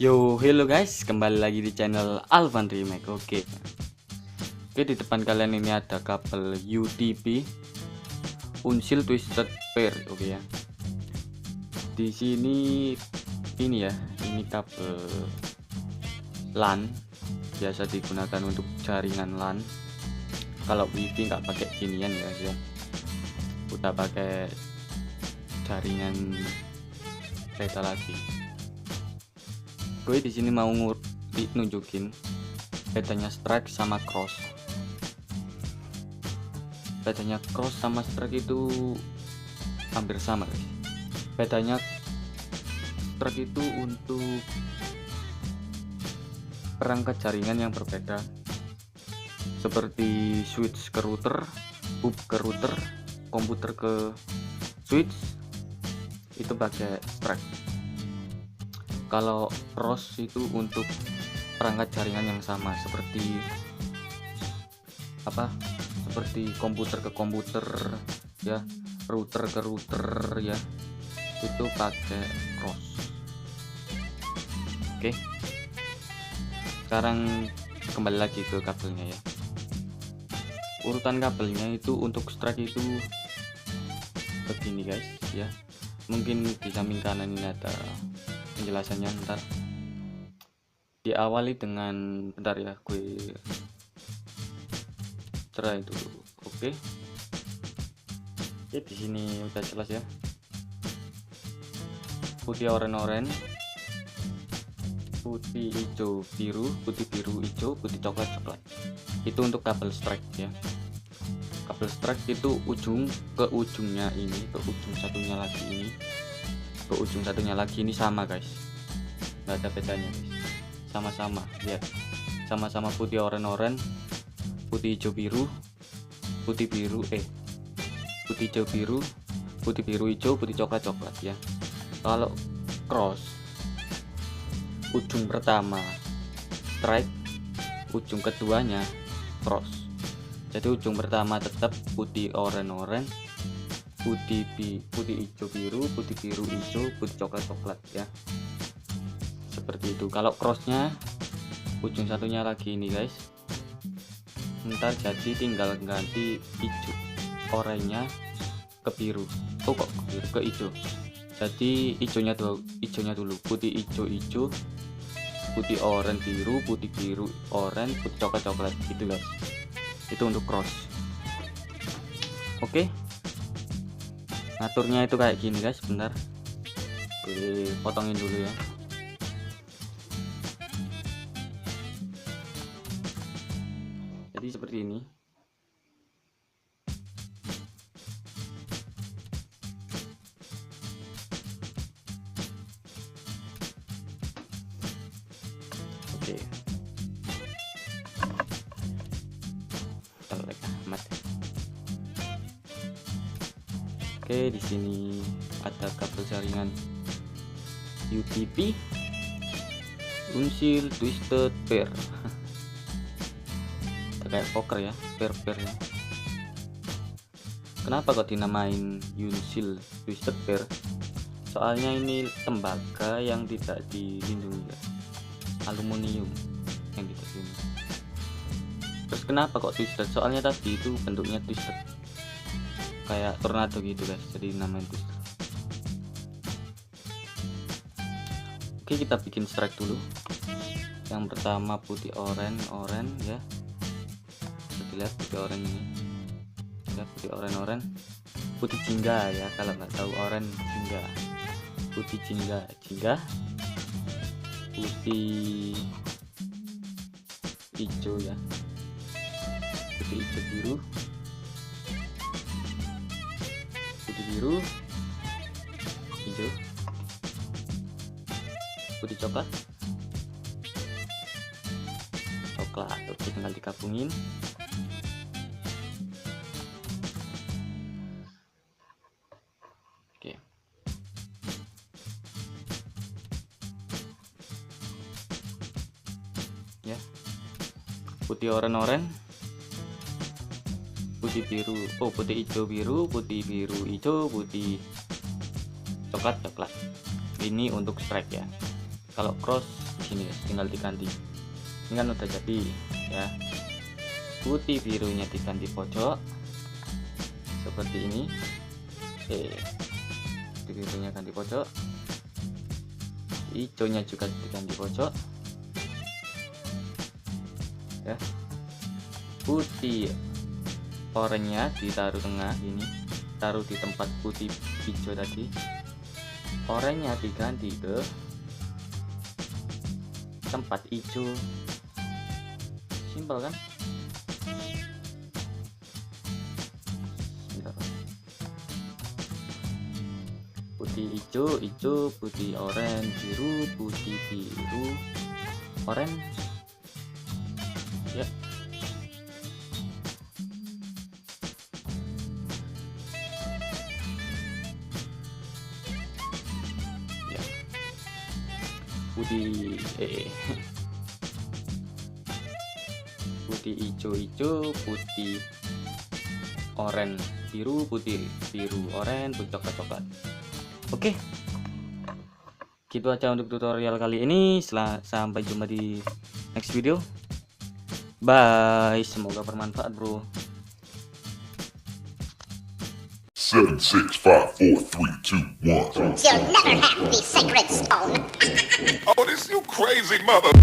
Yo, hello guys, kembali lagi di channel Alvan Remake. Oke, di depan kalian ini ada kabel UTP Unsil Twisted Pair. Oke ya. Di sini ini ya, ini kabel LAN biasa digunakan untuk jaringan LAN. Kalau WiFi nggak pakai ginian ya guys ya. Udah pakai jaringan beda lagi. Gue di sini mau nunjukin bedanya strike sama cross. Bedanya cross sama strike itu hampir sama guys. Bedanya strike itu untuk perangkat jaringan yang berbeda, seperti switch ke router, hub ke router, komputer ke switch, itu pakai strike. Kalau cross itu untuk perangkat jaringan yang sama, seperti seperti komputer ke komputer ya, router ke router ya, itu pakai cross. Oke, sekarang kembali lagi ke kabelnya ya. Urutan kabelnya itu untuk strike itu begini guys ya. Mungkin di samping kanan ini ada penjelasannya, ntar diawali dengan bentar ya, gue cerai dulu. Oke, di sini udah jelas ya, putih oranye, putih hijau biru, putih biru hijau, putih coklat coklat. Itu untuk kabel strike ya. Kabel strike itu ujung ke ujungnya ini, ke ujung satunya lagi ini, ke ujung satunya lagi ini sama guys, nggak ada bedanya guys, sama-sama lihat, sama-sama putih oranye, putih hijau biru, putih biru putih hijau biru, putih biru hijau, putih coklat coklat ya. Kalau cross, ujung pertama strike, ujung keduanya cross. Jadi ujung pertama tetap putih oranye, putih hijau biru, putih biru hijau, putih coklat coklat ya, seperti itu. Kalau crossnya ujung satunya lagi ini guys, ntar jadi tinggal ganti hijau oranye ke biru, kok ke biru ke hijau. Jadi hijaunya dulu, putih hijau, putih oranye biru, putih biru oranye, putih coklat coklat gitu guys. Itu untuk cross. Oke, ngaturnya itu kayak gini guys, bentar gue potongin dulu ya. Jadi seperti ini. Oke, telek amat. Oke, di sini ada kabel jaringan UTP Unsil Twisted Pair. Kayak poker ya, pair ya. Kenapa kok dinamain Unsil Twisted Pair? Soalnya ini tembaga yang tidak dilindungi ya, aluminium yang tidak dilindungi. Terus kenapa kok twisted? Soalnya tadi itu bentuknya twisted, kayak tornado gitu guys, jadi namanya twisted. Oke, kita bikin strike dulu. Yang pertama putih oranye ya, lihat putih oranye ini ya, putih oranye, putih jingga ya, kalau nggak tahu oranye jingga, putih jingga, putih hijau ya, putih hijau biru, putih biru hijau, putih coklat. Oke, tinggal digabungin. Oke, ya, putih oranye, putih biru, putih hijau biru, putih biru hijau, putih coklat coklat. Ini untuk strike ya. Kalau cross begini, tinggal diganti. Ini kan udah jadi ya. Putih birunya diganti pojok seperti ini. Putih birunya ganti pojok, hijaunya juga diganti pojok ya. Putih oranye ditaruh tengah, ini taruh di tempat putih hijau tadi. Oranye diganti ke tempat hijau. Simpel kan? Bentar. Putih hijau, putih oranye biru, putih biru oranye ya. Putih putih hijau, putih oranye biru, putih biru oranye, putih coklat. Oke, gitu aja untuk tutorial kali ini. Sampai jumpa di next video. Bye, semoga bermanfaat bro. 7, 6, 5, 4, 3, 2, 1. You'll never have the sacred stone. Oh, this you crazy mother.